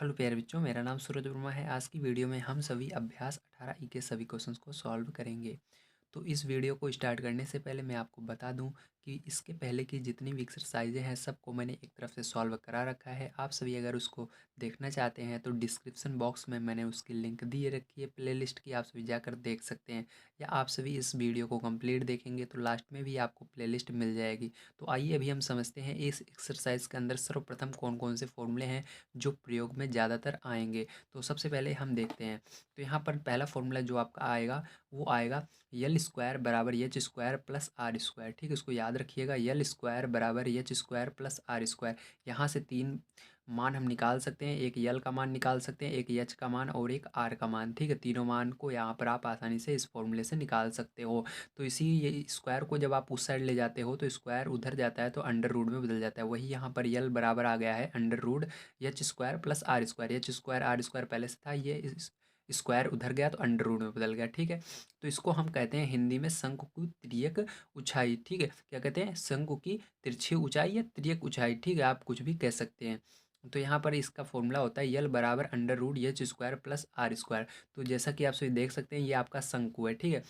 Hello प्यारे बच्चों, मेरा नाम सूरज वर्मा है। आज की वीडियो में हम सभी अभ्यास 18 ई के सभी क्वेश्चंस को सॉल्व करेंगे। तो इस वीडियो को स्टार्ट करने से पहले मैं आपको बता दूं कि इसके पहले की जितनी भी एक्सरसाइजें हैं सबको मैंने एक तरफ से सॉल्व करा रखा है। आप सभी अगर उसको देखना चाहते हैं तो डिस्क्रिप्शन बॉक्स में मैंने उसकी लिंक दिए रखी है प्लेलिस्ट की, आप सभी जाकर देख सकते हैं। या आप सभी इस वीडियो को कंप्लीट देखेंगे तो लास्ट में भी आपको प्लेलिस्ट मिल जाएगी। तो आइए अभी हम समझते हैं इस एक्सरसाइज के अंदर सर्वप्रथम कौन कौन से फॉर्मूले हैं जो प्रयोग में ज़्यादातर आएंगे। तो सबसे पहले हम देखते हैं। तो यहाँ पर पहला फॉर्मूला जो आपका आएगा वो आएगा यल स्क्वायर बराबर H square plus R square. ठीक है, इसको याद रखिएगा, यल स्क्वायर बराबर H square plus R square. यहाँ से तीन मान हम निकाल सकते हैं, एक यल का मान निकाल सकते हैं, एक एच का मान और एक आर का मान। ठीक है, तीनों मान को यहाँ पर आप आसानी से इस फॉर्मूले से निकाल सकते हो। तो इसी ये स्क्वायर को जब आप उस साइड ले जाते हो तो स्क्वायर उधर जाता है तो अंडर रूट में बदल जाता है। वही यहाँ पर यल बराबर आ गया है under root H square plus R square. H square R square पहले से था, ये स्क्वायर उधर गया तो अंडर रूट में बदल गया। ठीक है, तो इसको हम कहते हैं हिंदी में शंकु की तिर्यक ऊंचाई। ठीक है, क्या कहते हैं? शंकु की तिरछी ऊंचाई या तिर्यक ऊंचाई। ठीक है, आप कुछ भी कह सकते हैं। तो यहाँ पर इसका फॉर्मूला होता है यल बराबर under root H square plus R square. तो जैसा कि आप सभी देख सकते हैं ये आपका शंकु है। ठीक है,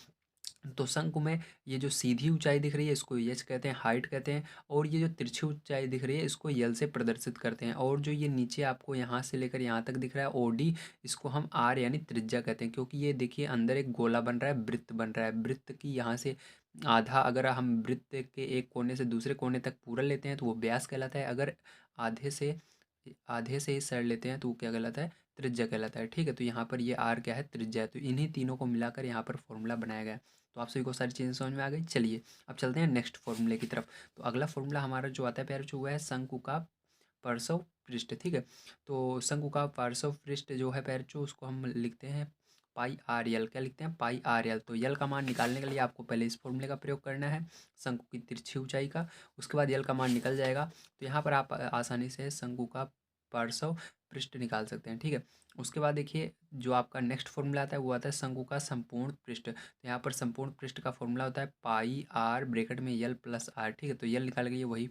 तो शंकु में ये जो सीधी ऊंचाई दिख रही है इसको एच कहते हैं, हाइट कहते हैं। और ये जो तिरछी ऊंचाई दिख रही है इसको यल से प्रदर्शित करते हैं। और जो ये नीचे आपको यहाँ से लेकर यहाँ तक दिख रहा है ओडी, इसको हम आर यानी त्रिज्या कहते हैं। क्योंकि ये देखिए अंदर एक गोला बन रहा है, वृत्त बन रहा है। वृत्त की यहाँ से आधा अगर हम वृत्त के एक कोने से दूसरे कोने तक पूरा लेते हैं तो वो व्यास कहलाता है। अगर आधे से आधे से इस साइड लेते हैं तो वो क्या कहलाता है? त्रिज्या कहलाता है। ठीक है, तो यहाँ पर ये आर क्या है? त्रिज्या है। तो इन्हीं तीनों को मिलाकर यहाँ पर फॉर्मूला बनाया गया है। तो आप सभी को सारी चीज़ें समझ में आ गई। चलिए अब चलते हैं नेक्स्ट फॉर्मूले की तरफ। तो अगला फॉर्मूला हमारा जो आता है प्यारे जो है शंकु का पार्श्व पृष्ठ। ठीक है, तो शंकु का पार्श्व पृष्ठ जो है प्यारे जो उसको हम लिखते हैं पाई आर यल। क्या लिखते हैं? पाई आर यल। तो यल का मान निकालने के लिए आपको पहले इस फॉर्मूले का प्रयोग करना है, शंकु की तिरछी ऊंचाई का। उसके बाद यल का मान निकल जाएगा तो यहाँ पर आप आसानी से शंकु का पार्श्व पृष्ठ निकाल सकते हैं। ठीक है, उसके बाद देखिए जो आपका नेक्स्ट फॉर्मूला आता है वो आता है शंकु का संपूर्ण पृष्ठ। तो यहाँ पर संपूर्ण पृष्ठ का फॉर्मूला होता है पाई आर ब्रैकेट में यल प्लस आर। ठीक है, तो यल निकाल के वही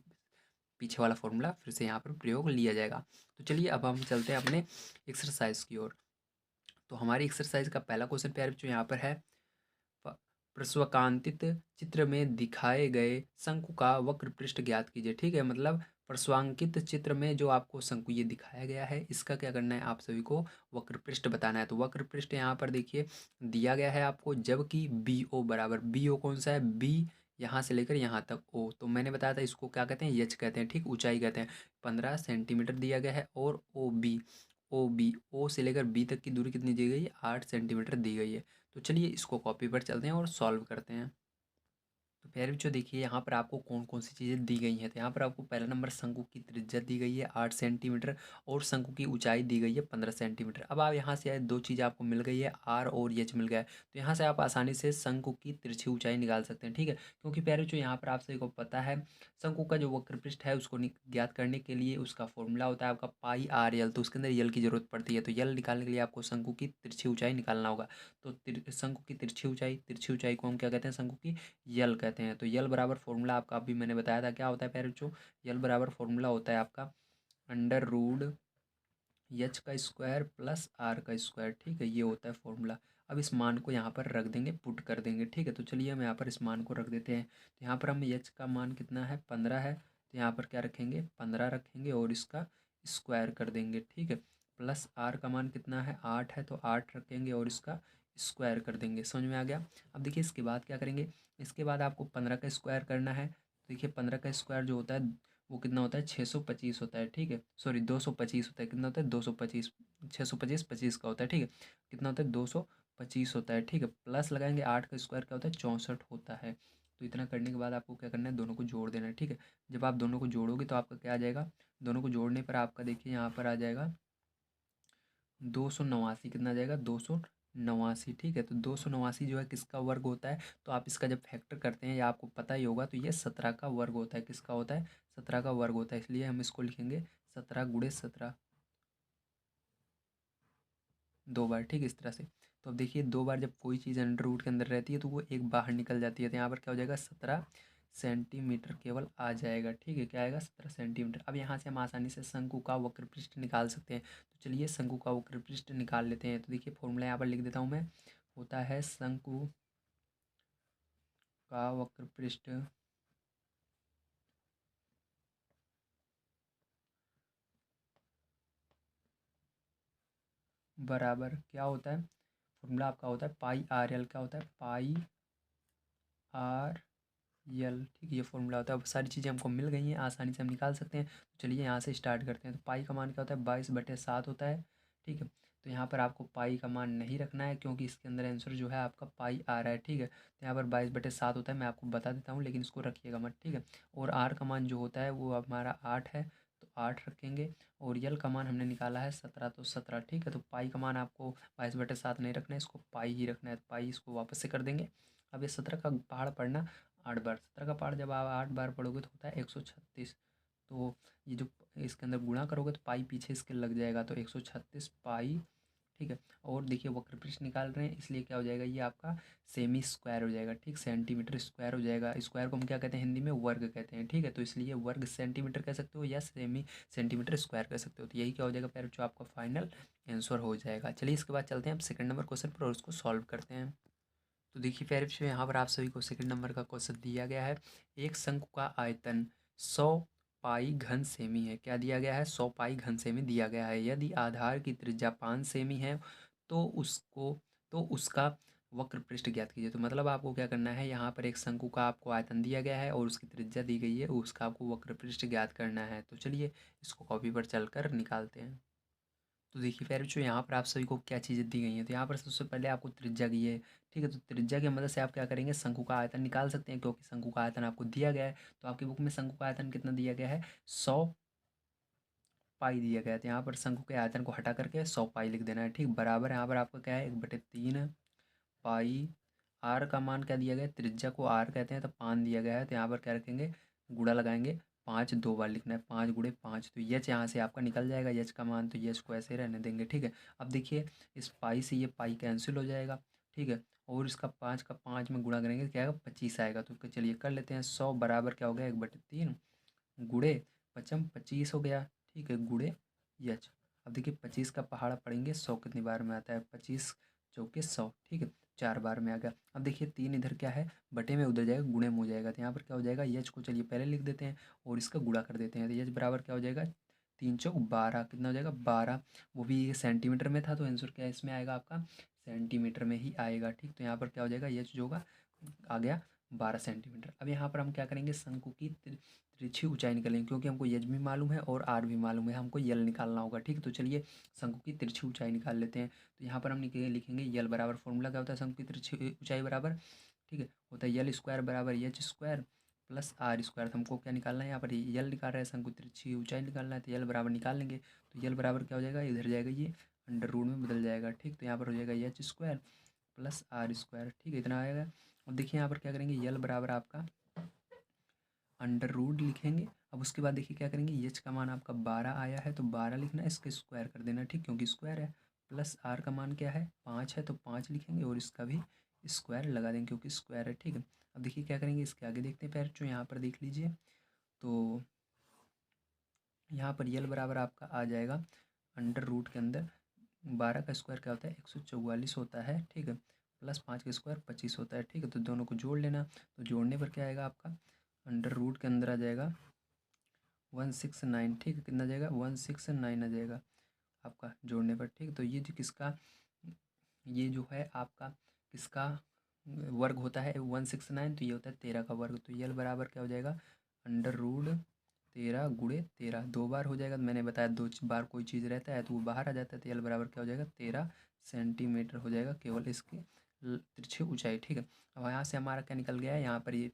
पीछे वाला फॉर्मूला फिर से यहाँ पर प्रयोग लिया जाएगा। तो चलिए अब हम चलते हैं अपने एक्सरसाइज की ओर। तो हमारी एक्सरसाइज का पहला क्वेश्चन प्यारे बच्चों यहाँ पर है प- प्रस्वकांतित चित्र में दिखाए गए शंकु का वक्र पृष्ठ ज्ञात कीजिए। ठीक है, मतलब प्रस्वांकित चित्र में जो आपको शंकु ये दिखाया गया है इसका क्या करना है? आप सभी को वक्र पृष्ठ बताना है। तो वक्र पृष्ठ यहाँ पर देखिए दिया गया है आपको, जबकि बी ओ बराबर, बी ओ कौन सा है? बी यहाँ से लेकर यहाँ तक ओ। तो मैंने बताया था इसको क्या कहते हैं? यच कहते हैं। ठीक, ऊंचाई कहते हैं। 15 सेंटीमीटर दिया गया है। और ओ से लेकर बी तक की दूरी कितनी दी गई है? 8 सेंटीमीटर दी गई है। तो चलिए इसको कॉपी पर चलते हैं और सॉल्व करते हैं। तो प्यारे बच्चों देखिए यहाँ पर आपको कौन कौन सी चीज़ें दी गई हैं। तो यहाँ पर आपको पहला नंबर शंकु की त्रिज्या दी गई है 8 सेंटीमीटर और शंकु की ऊंचाई दी गई है 15 सेंटीमीटर। अब आप यहाँ से आए दो चीज़ आपको मिल गई है, आर और एच मिल गया है। तो यहाँ से आप आसानी से शंकु की तिरछी ऊंचाई निकाल सकते हैं। ठीक है, क्योंकि प्यारे बच्चों यहाँ पर आप सभी को पता है शंकु का जो वक्र पृष्ठ है उसको ज्ञात करने के लिए उसका फॉर्मूला होता है आपका पाई आर यल। तो उसके अंदर यल की जरूरत पड़ती है। तो यल निकालने के लिए आपको शंकु की तिरछी ऊंचाई निकालना होगा। तो शंकु की तिरछी ऊंचाई को हम क्या कहते हैं? शंकु की यल कहते हैं। तो यल बराबर फॉर्मूला आपका अभी मैंने बताया था क्या होता है प्यारे बच्चों? यल बराबर फॉर्मूला होता है आपका अंडर रूड एच का स्क्वायर प्लस आर का स्क्वायर। ठीक है, ये होता है फॉर्मूला। अब इस मान को यहाँ पर रख देंगे, पुट कर देंगे। ठीक है, तो चलिए हम यहाँ पर इस मान को रख देते हैं। तो यहाँ पर हम एच का मान कितना है? 15 है। तो यहाँ पर क्या रखेंगे? 15 रखेंगे और इसका स्क्वायर कर देंगे। ठीक है, प्लस आर का मान कितना है? 8 है। तो 8 रखेंगे और इसका स्क्वायर कर देंगे। समझ में आ गया? अब देखिए इसके बाद क्या करेंगे? इसके बाद आपको 15 का स्क्वायर करना है। देखिए 15 का स्क्वायर जो होता है वो कितना होता है? 625 होता है। ठीक है, सॉरी 225 होता है। कितना होता है? 225। 625 25 का होता है। ठीक है, कितना होता है? 225 होता है। ठीक है, प्लस लगाएंगे 8 का स्क्वायर क्या होता है? 64 होता है। तो इतना करने के बाद आपको क्या करना है? दोनों को जोड़ देना है। ठीक है, जब आप दोनों को जोड़ोगे तो आपका क्या आ जाएगा? दोनों को जोड़ने पर आपका देखिए यहाँ पर आ जाएगा 289। कितना आ जाएगा? 289। ठीक है, तो 289 जो है किसका वर्ग होता है? तो आप इसका जब फैक्टर करते हैं या आपको पता ही होगा तो ये 17 का वर्ग होता है। किसका होता है? 17 का वर्ग होता है। इसलिए हम इसको लिखेंगे 17 × 17 दो बार। ठीक है, इस तरह से। तो अब देखिए दो बार जब कोई चीज़ अंडर रूट के अंदर रहती है तो वो एक बाहर निकल जाती है। तो यहाँ पर क्या हो जाएगा? 17 सेंटीमीटर केवल आ जाएगा। ठीक है, क्या आएगा? 17 सेंटीमीटर। अब यहाँ से हम आसानी से शंकु का वक्र पृष्ठ निकाल सकते हैं। तो चलिए शंकु का वक्र पृष्ठ निकाल लेते हैं। तो देखिए फॉर्मूला यहाँ पर लिख देता हूँ मैं। होता है शंकु का वक्र पृष्ठ बराबर क्या होता है? फॉर्मूला आपका होता है पाई आर एल। क्या होता है? पाई आर यल। ठीक है, ये फॉर्मूला होता है। अब सारी चीज़ें हमको मिल गई हैं, आसानी से हम निकाल सकते हैं। तो चलिए यहाँ से स्टार्ट करते हैं। तो पाई का मान क्या होता है? 22/7 होता है। ठीक है, तो यहाँ पर आपको पाई का मान नहीं रखना है क्योंकि इसके अंदर आंसर जो है आपका पाई आ रहा है। ठीक है, तो यहाँ पर 22/7 होता है, मैं आपको बता देता हूँ, लेकिन इसको रखिएगा मत। ठीक है, और आर का मान जो होता है वो हमारा 8 है, तो 8 रखेंगे। और यल का मान हमने निकाला है 17, तो 17। ठीक है, तो पाई का मान आपको 22/7 नहीं रखना है, इसको पाई ही रखना है। तो पाई इसको वापस से कर देंगे। अब ये 17 का पहाड़ पढ़ना 8 बार। 17 का पहाड़ जब आप 8 बार पढ़ोगे तो होता है 136। तो ये जो इसके अंदर गुणा करोगे तो पाई पीछे इसके लग जाएगा, तो 136 पाई। ठीक है, और देखिए वक्र पृष्ठ निकाल रहे हैं इसलिए क्या हो जाएगा? ये आपका सेमी स्क्वायर हो जाएगा। ठीक, सेंटीमीटर स्क्वायर हो जाएगा। स्क्वायर को हम क्या कहते हैं हिंदी में? वर्ग कहते हैं। ठीक है, तो इसलिए वर्ग सेंटीमीटर कह सकते हो या सेमी सेंटीमीटर स्क्वायर कह सकते हो। तो यही क्या हो जाएगा पैर जो आपका फाइनल आंसर हो जाएगा। चलिए इसके बाद चलते हैं हम सेकंड नंबर क्वेश्चन पर और उसको सॉल्व करते हैं। तो देखिए पेरेंट्स, यहाँ पर आप सभी को सेकंड नंबर का क्वेश्चन दिया गया है। एक शंकु का आयतन 100 पाई घन सेमी है। क्या दिया गया है? 100 पाई घन सेमी दिया गया है। यदि आधार की त्रिज्या 5 सेमी है तो उसका वक्र पृष्ठ ज्ञात कीजिए। तो मतलब आपको क्या करना है, यहाँ पर एक शंकु का आपको आयतन दिया गया है और उसकी त्रिज्या दी गई है, उसका आपको वक्र पृष्ठ ज्ञात करना है। तो चलिए इसको कॉपी पर चलकर निकालते हैं। तो देखिए फिर जो यहाँ पर आप सभी को क्या चीज़ें दी गई हैं, तो यहाँ पर सबसे पहले आपको त्रिज्या दी है। ठीक है, तो त्रिज्या की मदद से आप क्या करेंगे? शंकु का आयतन निकाल सकते हैं, क्योंकि शंकु का आयतन आपको दिया गया है। तो आपकी बुक में शंकु का आयतन कितना दिया गया है? 100 पाई दिया गया है। तो यहाँ पर शंकु के आयतन को हटा करके 100 पाई लिख देना है। ठीक, बराबर यहाँ पर आपका क्या है? 1/3 पाई। आर का मान क्या दिया गया है? त्रिज्या को आर कहते हैं, तो 5 दिया गया है। तो यहाँ पर क्या रखेंगे? गुणा लगाएंगे। 5 दो बार लिखना है, 5 × 5। तो यच यहाँ से आपका निकल जाएगा, यच का मान। तो यच को ऐसे रहने देंगे। ठीक है, अब देखिए इस पाई से ये पाई कैंसिल हो जाएगा। ठीक है, और इसका 5 का 5 में गुणा करेंगे क्या आएगा? 25 आएगा। तो चलिए कर लेते हैं। 100 बराबर क्या हो गया? 1/3 गुड़े 25 हो गया। ठीक है, गुड़े यच। अब देखिए 25 का पहाड़ा पड़ेंगे 100 कितनी बार में आता है? 25 चौके 100। ठीक है, 4 बार में आ गया। अब देखिए 3 इधर क्या है? बटे में उधर जाएगा, गुणे में हो जाएगा। तो यहाँ पर क्या हो जाएगा? यच को चलिए पहले लिख देते हैं और इसका गुणा कर देते हैं। तो यच बराबर क्या हो जाएगा? 3 × 4 = 12। कितना हो जाएगा? 12। वो भी ये सेंटीमीटर में था, तो आंसर क्या इसमें आएगा आपका? सेंटीमीटर में ही आएगा। ठीक, तो यहाँ पर क्या हो जाएगा? यच जो होगा आ गया 12 सेंटीमीटर। अब यहाँ पर हम क्या करेंगे? शंकु की तिरछी ऊंचाई निकालेंगे, क्योंकि हमको यच भी मालूम है और आर भी मालूम है, हमको यल निकालना होगा। ठीक है, तो चलिए शंकु की तिरछी ऊंचाई निकाल लेते हैं। तो यहाँ पर हम लिखेंगे यल बराबर, फॉर्मूला क्या होता है शंकु की तिरछी ऊंचाई बराबर? ठीक है, होता है यल स्क्वायर बराबर H square plus R square. तो हमको क्या निकालना है? यहाँ पर यल निकाल रहे हैं, शंकु तिरछी ऊंचाई निकालना है, तो यल बराबर निकाल लेंगे। तो यल बराबर क्या हो जाएगा? इधर जाएगा, ये अंडर रूट में बदल जाएगा। ठीक, तो यहाँ पर हो जाएगा H square plus R square. ठीक है, इतना आएगा। अब देखिए यहाँ पर क्या करेंगे? यल बराबर आपका अंडर रूट लिखेंगे। अब उसके बाद देखिए क्या करेंगे? एच का मान आपका 12 आया है, तो 12 लिखना है, इसके स्क्वायर कर देना। ठीक, क्योंकि स्क्वायर है। प्लस आर का मान क्या है? 5 है, तो 5 लिखेंगे और इसका भी स्क्वायर लगा देंगे क्योंकि स्क्वायर है। ठीक है, अब देखिए क्या करेंगे? इसके आगे देखते हैं पैर जो यहाँ पर देख लीजिए। तो यहाँ पर यल बराबर आपका आ जाएगा अंडर रूट के अंदर 12 का स्क्वायर क्या होता है? 144 होता है। ठीक है, प्लस 5 का स्क्वायर 25 होता है। ठीक है, तो दोनों को जोड़ लेना। तो जोड़ने पर क्या आएगा आपका? अंडर रूट के अंदर आ जाएगा 169। ठीक है, कितना आ जाएगा? 169 आ जाएगा आपका जोड़ने पर। ठीक है, तो ये जो किसका, ये जो है आपका किसका वर्ग होता है? 169। तो ये होता है 13 का वर्ग। तो यल बराबर क्या हो जाएगा? अंडर रूट 13 × 13 दो बार हो जाएगा। तो मैंने बताया 2 बार कोई चीज़ रहता है तो वो बाहर आ जाता है। तो यल बराबर क्या हो जाएगा? 13 सेंटीमीटर हो जाएगा केवल इसकी तिरछी ऊंचाई। ठीक है, अब यहाँ से हमारा क्या निकल गया है? यहाँ पर ये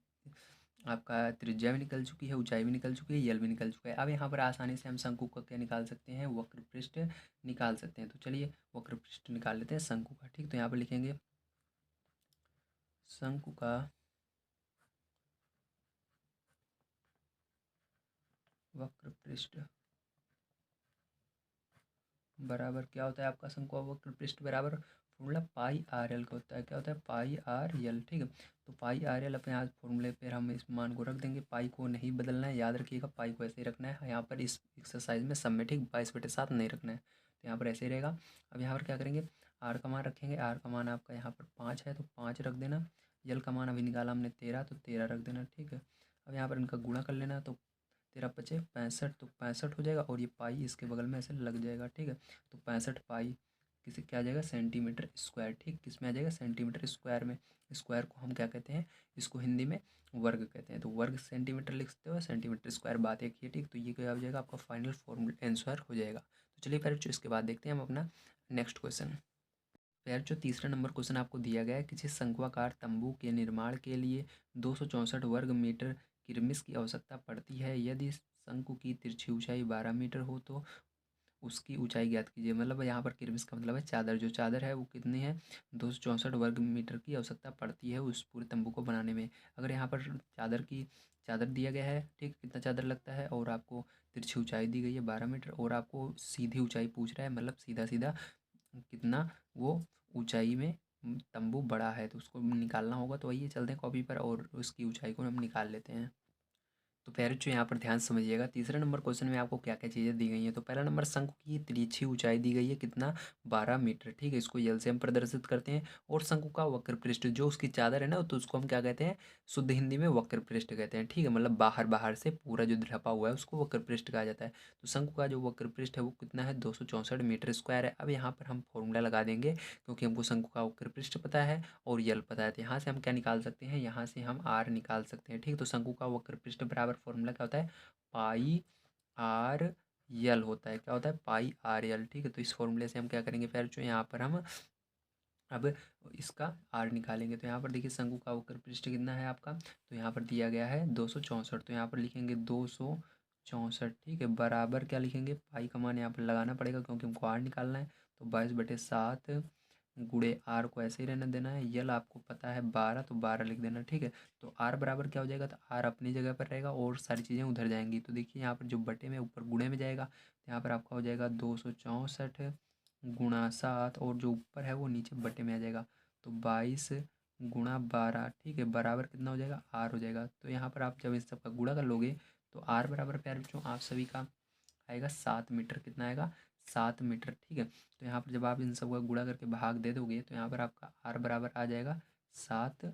आपका त्रिज्या भी निकल चुकी है, ऊंचाई भी निकल चुकी है, यल भी निकल चुका है। अब यहाँ पर आसानी से हम शंकु का क्या निकाल सकते हैं? वक्र पृष्ठ निकाल सकते हैं। तो चलिए वक्र पृष्ठ निकाल लेते हैं शंकु का। ठीक, तो यहाँ पर लिखेंगे शंकु का वक्र पृष्ठ बराबर क्या होता है आपका? शंकु का वक्र पृष्ठ बराबर फॉर्मूला पाई आर एल का होता है, क्या होता है पाई आर एल, ठीक है। तो पाई आर एल अपने आज फॉर्मूले पर हम इस मान को रख देंगे, पाई को नहीं बदलना है, याद रखिएगा पाई को ऐसे ही रखना है यहाँ पर इस एक्सरसाइज में सब में, ठीक 22/7 नहीं रखना है, तो यहाँ पर ऐसे ही रहेगा। अब यहाँ पर क्या करेंगे, आर का मान रखेंगे, आर का मान आपका यहाँ पर 5 है तो 5 रख देना। यल का मान अभी निकाला हमने 13 तो 13 रख देना, ठीक है। अब यहाँ पर इनका गुणा कर लेना, तो 13×5 = 65, तो 65 हो जाएगा और ये पाई इसके बगल में ऐसे लग जाएगा, ठीक है। तो 65 पाई किसी क्या आ जाएगा सेंटीमीटर स्क्वायर, ठीक किस में आ जाएगा सेंटीमीटर स्क्वायर में। स्क्वायर को हम क्या कहते हैं, इसको हिंदी में वर्ग कहते हैं, तो वर्ग सेंटीमीटर लिख सकते हो, सेंटीमीटर स्क्वायर बात एक ही है, ठीक। तो ये क्या हो जाएगा आपका फाइनल फॉर्मूला आंसर हो जाएगा। तो चलिए फिर इसके बाद देखते हैं हम अपना नेक्स्ट क्वेश्चन। फिर जो तीसरा नंबर क्वेश्चन आपको दिया गया है, किसी शंक्वाकार तंबू के निर्माण के लिए 264 वर्ग मीटर किरमिस की आवश्यकता पड़ती है। यदि शंकु की तिरछी ऊंचाई 12 मीटर हो तो उसकी ऊंचाई ज्ञात कीजिए। मतलब यहाँ पर किरमिस का मतलब है चादर, जो चादर है वो कितनी है 264 वर्ग मीटर की आवश्यकता पड़ती है उस पूरे तंबू को बनाने में। अगर यहाँ पर चादर दिया गया है, ठीक कितना चादर लगता है, और आपको तिरछी ऊंचाई दी गई है 12 मीटर, और आपको सीधी ऊंचाई पूछ रहा है, मतलब सीधा सीधा कितना वो ऊंचाई में तंबू बड़ा है, तो उसको निकालना होगा। तो आइए चलते हैं कॉपी पर और उसकी ऊंचाई को हम निकाल लेते हैं। तो पेरेंट्स यहाँ पर ध्यान समझिएगा, तीसरे नंबर क्वेश्चन में आपको क्या क्या चीज़ें दी गई हैं। तो पहला नंबर, शंकु की तिरछी ऊंचाई दी गई है कितना 12 मीटर, ठीक है। इसको यल से हम प्रदर्शित करते हैं। और शंकु का वक्र पृष्ठ जो उसकी चादर है ना, तो उसको हम क्या कहते हैं, शुद्ध हिंदी में वक्र पृष्ठ कहते हैं, ठीक है। मतलब बाहर बाहर से पूरा जो ढपा हुआ है उसको वक्र पृष्ठ कहा जाता है। तो शंकु का जो वक्र पृष्ठ है वो कितना है 264 मीटर स्क्वायर है। अब यहाँ पर हम फॉर्मूला लगा देंगे, क्योंकि हमको शंकु का वक्र पृष्ठ पता है और यल पता है। तो यहाँ से हम क्या निकाल सकते हैं, यहाँ से हम आर निकाल सकते हैं, ठीक। तो शंकु का वक्र पृष्ठ बराबर फॉर्मूला क्या होता है, पाई आर यल होता है, क्या होता है पाई आर यल, ठीक है। तो इस फॉर्मूले से हम क्या करेंगे फिर, जो यहाँ पर हम अब इसका आर निकालेंगे। तो यहाँ पर देखिए शंकु का वक्र पृष्ठ कितना है आपका, तो यहाँ पर दिया गया है 264, तो यहाँ पर लिखेंगे 264, ठीक है, बराबर क्या लिखेंगे, पाई का मान यहाँ पर लगाना पड़ेगा क्योंकि हमको आर निकालना है। तो 22/7 गुणे आर को ऐसे ही रहने देना है। यल आपको पता है 12, तो 12 लिख देना, ठीक है। तो आर बराबर क्या हो जाएगा, तो आर अपनी जगह पर रहेगा और सारी चीज़ें उधर जाएंगी। तो देखिए यहाँ पर जो बटे में ऊपर गुणे में जाएगा, तो यहाँ पर आपका हो जाएगा 264 × 7, और जो ऊपर है वो नीचे बटे में आ जाएगा। तो 22 × 12, ठीक है, बराबर कितना हो जाएगा आर हो जाएगा। तो यहाँ पर आप जब इस सबका गुणा कर लोगे तो आर बराबर प्यारे बच्चों आप सभी का आएगा 7 मीटर, कितना आएगा 7 मीटर, ठीक है। तो यहाँ पर जब आप इन सब का गुणा करके भाग दे दोगे तो यहाँ पर आपका आर बराबर आ जाएगा 7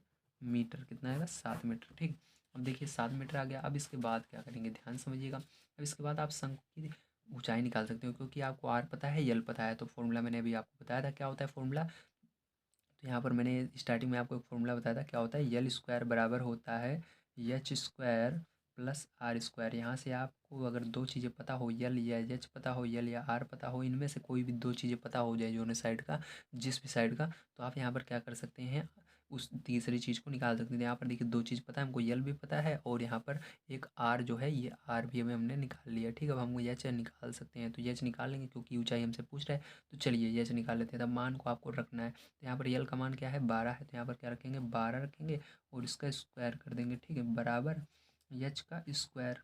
मीटर, कितना आएगा 7 मीटर, ठीक। अब देखिए 7 मीटर आ गया। अब इसके बाद क्या करेंगे, ध्यान समझिएगा। अब इसके बाद आप शंकु की ऊंचाई निकाल सकते हो, क्योंकि आपको आर पता है यल पता है। तो फॉर्मूला मैंने अभी आपको बताया था क्या होता है फॉर्मूला। तो यहाँ पर मैंने स्टार्टिंग में आपको एक फॉर्मूला बताया था क्या होता है, यल स्क्वायर बराबर होता है H square plus R square. यहाँ से आपको अगर दो चीज़ें पता हो, यल या एच पता हो, यल या आर पता हो, इनमें से कोई भी दो चीज़ें पता हो जाए जो साइड का, जिस भी साइड का, तो आप यहाँ पर क्या कर सकते हैं, उस तीसरी चीज़ को निकाल सकते हैं। यहाँ पर देखिए दो चीज़ पता है हमको, यल भी पता है और यहाँ पर एक आर जो है, ये आर भी हमें हमने निकाल लिया, ठीक है। अब हम एच निकाल सकते हैं, तो एच निकाल लेंगे क्योंकि ऊंचाई हमसे पूछ रहा है। तो चलिए एच निकाल लेते हैं। तब मान को आपको रखना है, तो यहाँ पर यल का मान क्या है 12 है, तो यहाँ पर क्या रखेंगे 12 रखेंगे और इसका स्क्वायर कर देंगे, ठीक है, बराबर एच का स्क्वायर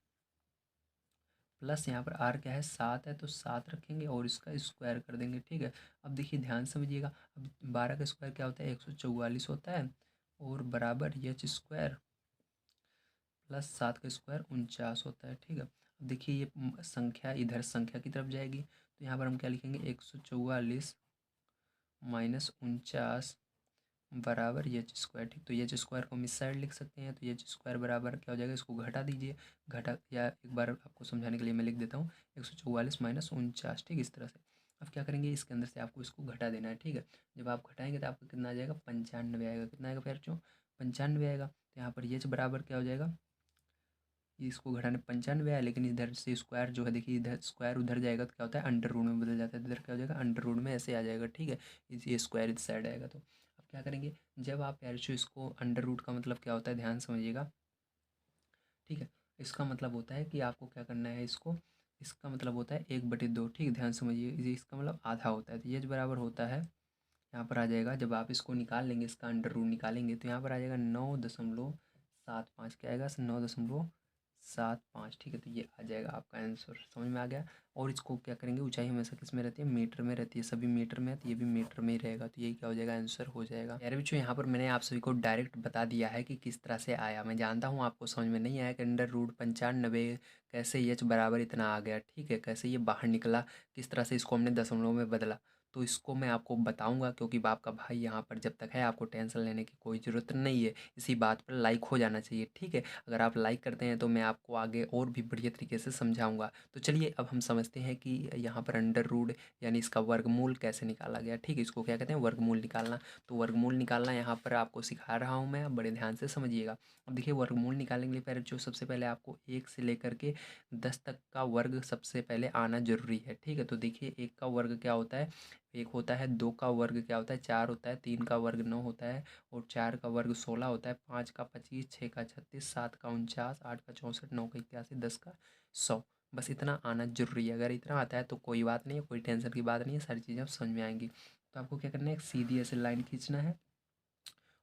प्लस यहाँ पर आर क्या है 7 है, तो 7 रखेंगे और इसका स्क्वायर कर देंगे, ठीक है। अब देखिए ध्यान समझिएगा, अब 12 का स्क्वायर क्या होता है 144 होता है, और बराबर एच स्क्वायर प्लस 7 का स्क्वायर 49 होता है, ठीक है। अब देखिए ये संख्या इधर संख्या की तरफ जाएगी, तो यहाँ पर हम क्या लिखेंगे 144 माइनस 49 बराबर एच स्क्वायर, ठीक। तो एच स्क्वायर को हम इस साइड लिख सकते हैं, तो एच स्क्वायर बराबर क्या हो जाएगा, इसको घटा दीजिए, घटा, या एक बार आपको समझाने के लिए मैं लिख देता हूँ 144 माइनस 49, ठीक, इस तरह से। अब क्या करेंगे, इसके अंदर से आपको इसको घटा देना है, ठीक है। जब आप घटाएंगे तो आपको कितना आ जाएगा 95 आएगा, कितना आएगा फिर जो 95 आएगा। तो यहाँ पर एच बराबर क्या हो जाएगा, इसको घटाने 95 आया, लेकिन इधर से स्क्वायर जो है देखिए, इधर स्क्वायर उधर जाएगा तो क्या होता है अंडर रूट में बदल जाता है, तो इधर क्या हो जाएगा अंडर रूट में ऐसे आ जाएगा, ठीक है। ये स्क्वायर इस साइड आएगा। तो अब क्या करेंगे, जब आप पैरचो इसको अंडर रूट का मतलब क्या होता है ध्यान समझिएगा, ठीक है। इसका मतलब होता है कि आपको क्या करना है, इसका मतलब होता है 1/2, ठीक, ध्यान समझिए, इसका मतलब आधा होता है। तो ये बराबर होता है, यहाँ पर आ जाएगा, जब आप इसको निकाल लेंगे इसका अंडर रूट निकालेंगे तो यहाँ पर आ जाएगा 9.75, क्या आएगा 9.75 7 5, ठीक है। तो ये आ जाएगा आपका आंसर, समझ में आ गया। और इसको क्या करेंगे, ऊंचाई हमेशा किस में रहती है, मीटर में रहती है, सभी मीटर में है, तो ये भी मीटर में ही रहेगा। तो यही क्या हो जाएगा, आंसर हो जाएगा। यार बच्चों, यहाँ पर मैंने आप सभी को डायरेक्ट बता दिया है कि किस तरह से आया। मैं जानता हूँ आपको समझ में नहीं आया कि √95 कैसे एच बराबर इतना आ गया, ठीक है, कैसे ये बाहर निकला, किस तरह से इसको हमने दशमलव में बदला। तो इसको मैं आपको बताऊंगा, क्योंकि बाप का भाई यहाँ पर जब तक है, आपको टेंशन लेने की कोई ज़रूरत नहीं है। इसी बात पर लाइक हो जाना चाहिए, ठीक है। अगर आप लाइक करते हैं तो मैं आपको आगे और भी बढ़िया तरीके से समझाऊंगा। तो चलिए अब हम समझते हैं कि यहाँ पर अंडर रूट यानी इसका वर्गमूल कैसे निकाला गया, ठीक है। इसको क्या कहते हैं, वर्गमूल निकालना। तो वर्गमूल निकालना यहाँ पर आपको सिखा रहा हूँ मैं, बड़े ध्यान से समझिएगा। अब देखिए, वर्गमूल निकालने के लिए पहले जो सबसे पहले आपको 1 से लेकर के 10 तक का वर्ग सबसे पहले आना जरूरी है, ठीक है। तो देखिए, 1 का वर्ग क्या होता है, 1 होता है। 2 का वर्ग क्या होता है, 4 होता है। 3 का वर्ग 9 होता है। और 4 का वर्ग 16 होता है। 5 का 25, 6 का 36, 7 का 49, 8 का 64, 9 का 81, 10 का 100। बस इतना आना जरूरी है। अगर इतना आता है तो कोई बात नहीं है, कोई टेंशन की बात नहीं है, सारी चीज़ें आप समझ में आएंगी। तो आपको क्या करना है, एक सीधी ऐसे लाइन खींचना है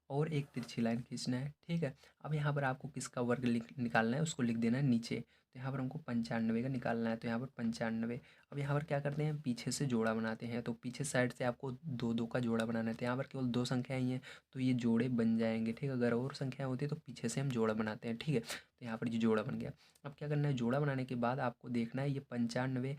और एक तिरछी लाइन खींचना है, ठीक है। अब यहाँ पर आपको किसका वर्ग निकालना है, उसको लिख देना है नीचे। तो यहाँ पर हमको 95 का निकालना है, तो यहाँ पर 95। अब यहाँ पर क्या करते हैं, पीछे से जोड़ा बनाते हैं। तो पीछे साइड से आपको दो दो का जोड़ा बनाना है। तो यहाँ पर केवल 2 संख्याएं ही हैं, तो ये जोड़े बन जाएंगे, ठीक है। अगर और संख्या होती है तो पीछे से हम जोड़ा बनाते हैं, ठीक है। तो यहाँ पर ये जोड़ा बन गया। अब क्या करना है, जोड़ा बनाने के बाद आपको देखना है ये 95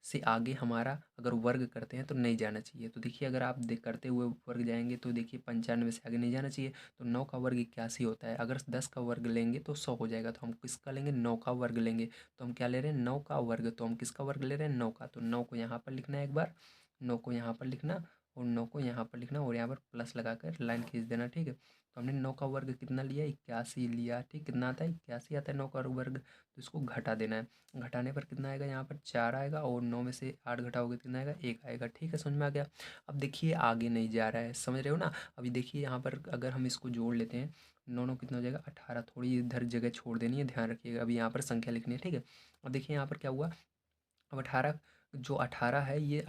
से आगे हमारा अगर वर्ग करते हैं तो नहीं जाना चाहिए। तो देखिए, अगर आप देख करते हुए वर्ग जाएंगे तो देखिए 95 से आगे नहीं जाना चाहिए। तो 9 का वर्ग 81 होता है। अगर 10 का वर्ग लेंगे तो 100 हो जाएगा। तो हम किसका लेंगे, 9 का वर्ग लेंगे। तो हम क्या ले रहे हैं, 9 का वर्ग। तो हम किसका वर्ग ले रहे हैं, 9 का। तो 9 को यहाँ पर लिखना है एक बार, 9 को यहाँ पर लिखना और 9 को यहाँ पर लिखना और यहाँ पर प्लस लगा कर लाइन खींच देना, ठीक है। तो हमने 9 का वर्ग कितना लिया, 81 लिया, ठीक। कितना आता है, 81 आता है 9 का वर्ग। तो इसको घटा देना है। घटाने पर कितना आएगा, यहाँ पर 4 आएगा और 9 में से 8 घटाओगे कितना आएगा, 1 आएगा, ठीक है। समझ में आ गया। अब देखिए आगे नहीं जा रहा है, समझ रहे हो ना। अभी देखिए यहाँ पर अगर हम इसको जोड़ लेते हैं, 9 9 कितना हो जाएगा, 18। थोड़ी इधर जगह छोड़ देनी है, ध्यान रखिएगा। अभी यहाँ पर संख्या लिखनी है, ठीक है। अब देखिए यहाँ पर क्या हुआ, अब 18, जो 18 है ये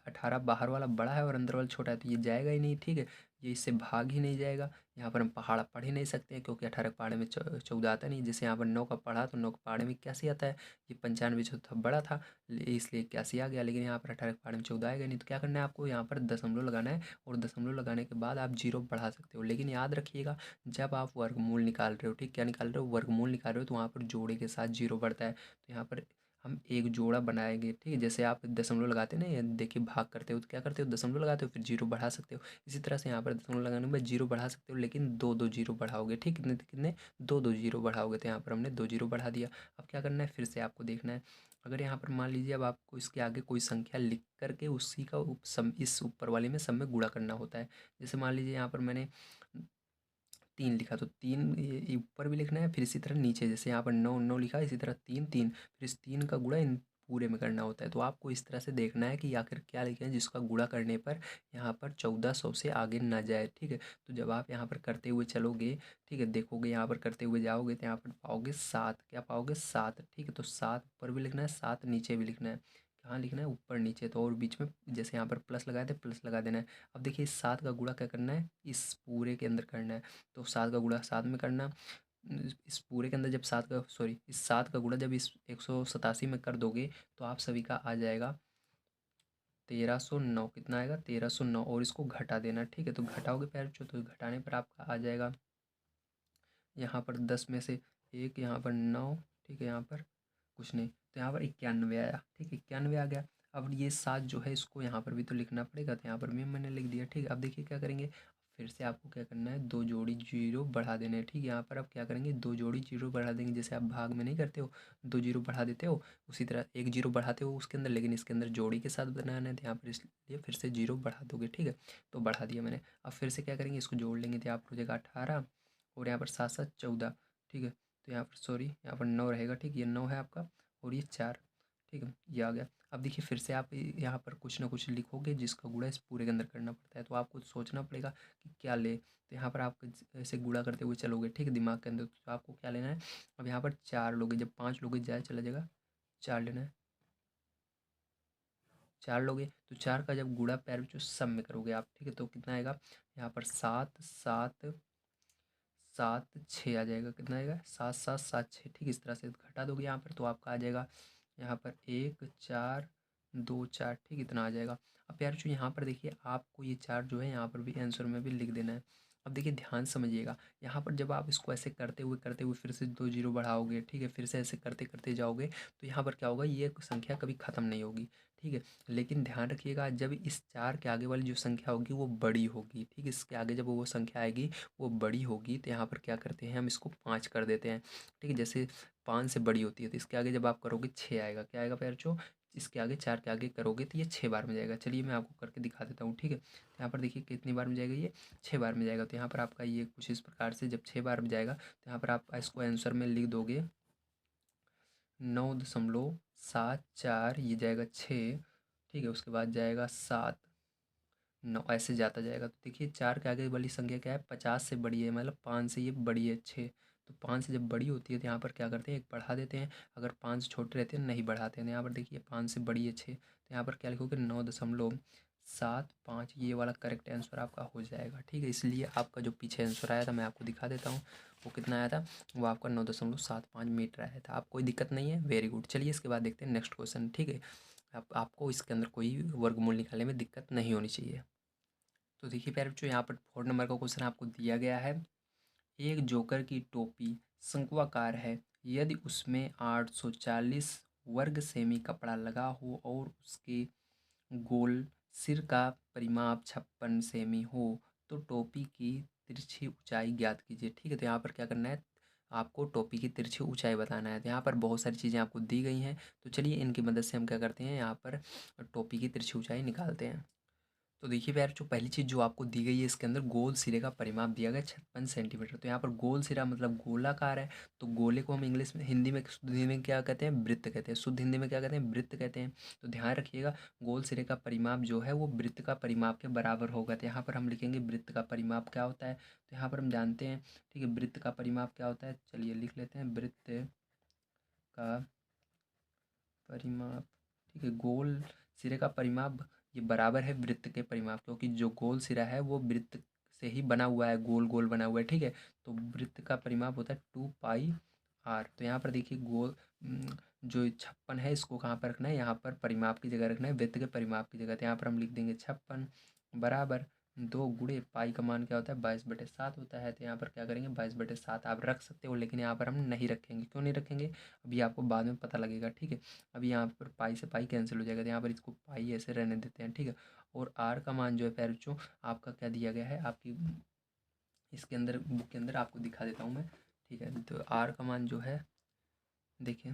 18 बाहर वाला बड़ा है और अंदर वाला छोटा है, तो ये जाएगा ही नहीं, ठीक है। ये इससे भाग ही नहीं जाएगा। यहाँ पर हम पहाड़ पढ़ ही नहीं सकते हैं, क्योंकि 18 के पहाड़े में 14 आता नहीं। जैसे यहाँ पर 9 का पढ़ा तो 9 के पहाड़े में 81 आता है। ये 95 जो था बड़ा था, इसलिए 81 आ गया। लेकिन यहाँ पर 18 के पहाड़े में 14 आएगा नहीं। तो क्या करना है आपको, यहाँ पर दशमलव लगाना है और दशमलव लगाने के बाद आप जीरो बढ़ा सकते हो। लेकिन याद रखिएगा, जब आप वर्गमूल निकाल रहे हो, ठीक, क्या निकाल रहे हो, वर्गमूल निकाल रहे हो, तो वहाँ पर जोड़े के साथ जीरो बढ़ता है। तो यहाँ पर हम एक जोड़ा बनाएंगे, ठीक है। जैसे आप दशमलव लगाते हैं ना, ये देखिए भाग करते हो तो क्या करते हो, दशमलव लगाते हो, फिर जीरो बढ़ा सकते हो। इसी तरह से यहाँ पर दशमलव लगाने के बाद जीरो बढ़ा सकते हो, लेकिन दो दो जीरो बढ़ाओगे, ठीक। कितने कितने, दो दो जीरो बढ़ाओगे। तो यहाँ पर हमने 2 जीरो बढ़ा दिया। अब क्या करना है, फिर से आपको देखना है। अगर यहाँ पर मान लीजिए अब आपको इसके आगे कोई संख्या लिख करके उसी का सम इस ऊपर वाले में सब में गुणा करना होता है। जैसे मान लीजिए यहाँ पर मैंने 3 लिखा, तो 3 ये ऊपर भी लिखना है, फिर इसी तरह नीचे। जैसे यहाँ पर 9 9 लिखा है, इसी तरह 3 3, फिर इस 3 का गुणा इन पूरे में करना होता है। तो आपको इस तरह से देखना है कि आखिर क्या लिखे हैं, जिसका गुणा करने पर यहाँ पर 1400 से आगे ना जाए, ठीक है। तो जब आप यहाँ पर करते हुए चलोगे, ठीक है, देखोगे यहाँ पर करते हुए जाओगे, तो यहाँ पर पाओगे 7। क्या पाओगे, 7, ठीक है। तो 7 ऊपर भी लिखना है, 7 नीचे भी लिखना है। कहाँ लिखना है, ऊपर नीचे। तो और बीच में जैसे यहाँ पर प्लस लगाए थे, प्लस लगा देना है। अब देखिए, इस 7 का गुणा क्या करना है, इस पूरे के अंदर करना है। तो 7 का गुणा 7 में करना। इस पूरे के अंदर जब 7 का, सॉरी, इस 7 का गुणा जब इस 187 में कर दोगे, तो आप सभी का आ जाएगा 1309। कितना आएगा, 1309। और इसको घटा देना, ठीक है। तो घटाओगे पैर जो, तो घटाने पर आपका आ जाएगा यहाँ पर 10 में से 1, यहाँ पर 9, ठीक है। यहाँ पर कुछ नहीं, तो यहाँ पर 91 आया, ठीक है, 91 आ गया। अब ये 7 जो है, इसको यहाँ पर भी तो लिखना पड़ेगा। तो यहाँ पर भी मैंने लिख दिया, ठीक है। अब देखिए क्या करेंगे, फिर से आपको क्या करना है, 2 जोड़ी जीरो बढ़ा देने हैं, ठीक है। यहाँ पर अब क्या करेंगे, 2 जोड़ी जीरो बढ़ा देंगे। जैसे आप भाग में नहीं करते हो, 2 जीरो बढ़ा देते हो, उसी तरह 1 जीरो बढ़ाते हो उसके अंदर, लेकिन इसके अंदर जोड़ी के साथ बनाना है। तो यहाँ पर इसलिए फिर से जीरो बढ़ा दोगे, ठीक है। तो बढ़ा दिया मैंने। अब फिर से क्या करेंगे, इसको जोड़ लेंगे। तो यहाँ पर हो जाएगा 18 और यहाँ पर 7 7 14, ठीक है। तो यहाँ पर सॉरी, यहाँ पर 9 रहेगा, ठीक। ये 9 है आपका और ये 4, ठीक है, ये आ गया। अब देखिए, फिर से आप यहाँ पर कुछ ना कुछ लिखोगे, जिसका गुणा इस पूरे के अंदर करना पड़ता है। तो आपको सोचना पड़ेगा कि क्या ले। तो यहाँ पर आप ऐसे गुणा करते हुए चलोगे, ठीक है, दिमाग के अंदर। तो आपको क्या लेना है, अब यहाँ पर 4 लोगे, जब 5 लोगे जाए चला जाएगा, 4 लेना है। 4 लोगे तो 4 का जब गुणा पैर जो सब में करोगे आप, ठीक है, तो कितना आएगा, यहाँ पर 7 7 7 6 आ जाएगा। कितना आएगा? 7 7 7 6। ठीक, इस तरह से घटा दोगे यहाँ पर तो आपका आ जाएगा यहाँ पर 1 4 2 4। ठीक, इतना आ जाएगा। अब यार जो यहाँ पर देखिए आपको ये 4 जो है यहाँ पर भी आंसर में भी लिख देना है। अब देखिए ध्यान समझिएगा, यहाँ पर जब आप इसको ऐसे करते हुए फिर से 2 जीरो बढ़ाओगे, ठीक है, फिर से ऐसे करते करते जाओगे तो यहाँ पर क्या होगा, ये संख्या कभी ख़त्म नहीं होगी। ठीक है, लेकिन ध्यान रखिएगा जब इस 4 के आगे वाली जो संख्या होगी वो बड़ी होगी। ठीक है, इसके आगे जब वो संख्या आएगी वो बड़ी होगी तो यहाँ पर क्या करते हैं, हम इसको 5 कर देते हैं। ठीक है, जैसे 5 से बड़ी होती है तो इसके आगे जब आप करोगे 6 आएगा। क्या आएगा पैर जो इसके आगे 4 के आगे करोगे तो ये 6 बार में जाएगा। चलिए मैं आपको करके दिखा देता हूँ। ठीक है, तो यहाँ पर देखिए कितनी बार में जाएगा, ये 6 बार में जाएगा। तो यहाँ पर आपका ये कुछ इस प्रकार से जब 6 बार में जाएगा तो यहाँ पर आप इसको आंसर में लिख दोगे 9.74, ये जाएगा 6। ठीक है, उसके बाद जाएगा 7 9, ऐसे जाता जाएगा। तो देखिए 4 के आगे वाली संख्या क्या है, 50 से बड़ी है, मतलब 5 से ये बड़ी है 6। तो 5 से जब बड़ी होती है तो यहाँ पर क्या करते हैं, एक बढ़ा देते हैं। अगर 5 छोटे रहते हैं नहीं बढ़ाते हैं। यहाँ पर देखिए 5 से बड़ी है 6, तो यहाँ पर क्या लिखोगे 9.75, ये वाला करेक्ट आंसर आपका हो जाएगा। ठीक है, इसलिए आपका जो पीछे आंसर आया था मैं आपको दिखा देता हूँ वो कितना आया था। वो आपका 9.75 मीटर आया था। आप कोई दिक्कत नहीं है, वेरी गुड। चलिए इसके बाद देखते हैं नेक्स्ट क्वेश्चन। ठीक है, आपको इसके अंदर कोई वर्गमूल निकालने में दिक्कत नहीं होनी चाहिए। तो देखिए प्यारे बच्चों, यहाँ पर 4 नंबर का क्वेश्चन आपको दिया गया है। एक जोकर की टोपी शंक्वाकार है, यदि उसमें 840 वर्ग सेमी कपड़ा लगा हो और उसके गोल सिर का परिमाप 56 सेमी हो तो टोपी की तिरछी ऊंचाई ज्ञात कीजिए। ठीक है, तो यहाँ पर क्या करना है, आपको टोपी की तिरछी ऊंचाई बताना है। तो यहाँ पर बहुत सारी चीज़ें आपको दी गई हैं, तो चलिए इनकी मदद से हम क्या करते हैं, यहाँ पर टोपी की तिरछी ऊंचाई निकालते हैं। तो देखिए यार जो पहली चीज़ जो आपको दी गई है इसके अंदर गोल सिरे का परिमाप दिया गया 56 सेंटीमीटर। तो यहाँ पर गोल सिरा मतलब गोलाकार है, तो गोले को हम इंग्लिश में हिंदी में शुद्ध हिंदी में क्या कहते हैं, वृत्त कहते हैं। शुद्ध हिंदी में क्या कहते हैं, वृत्त कहते हैं। तो ध्यान रखिएगा गोल सिरे का परिमाप जो है वो वृत्त का परिमाप के बराबर होगा। तो यहाँ पर हम लिखेंगे वृत्त का परिमाप क्या होता है। तो यहाँ पर हम जानते हैं, ठीक है, वृत्त का परिमाप क्या होता है। चलिए लिख लेते हैं, वृत्त का परिमाप। ठीक है, गोल सिरे का परिमाप ये बराबर है वृत्त के परिमाप, क्योंकि जो गोल सिरा है वो वृत्त से ही बना हुआ है, गोल गोल बना हुआ है। ठीक है, तो वृत्त का परिमाप होता है 2πr। तो यहाँ पर देखिए जो 56 है इसको कहाँ पर रखना है, यहाँ पर परिमाप की जगह रखना है, वृत्त के परिमाप की जगह। तो यहाँ पर हम लिख देंगे 56 बराबर 2 गुणे पाई का मान क्या होता है, 22/7 होता है। तो यहाँ पर क्या करेंगे, 22/7 आप रख सकते हो, लेकिन यहाँ पर हम नहीं रखेंगे। क्यों नहीं रखेंगे, अभी आपको बाद में पता लगेगा। ठीक है, अभी यहाँ पर पाई से पाई कैंसिल हो जाएगा, तो यहाँ पर इसको पाई ऐसे रहने देते हैं। ठीक है, और आर का मान जो है पैर बच्चों आपका क्या दिया गया है, आपकी इसके अंदर बुक के अंदर आपको दिखा देता हूँ मैं। ठीक है, तो आर का मान जो है देखिए,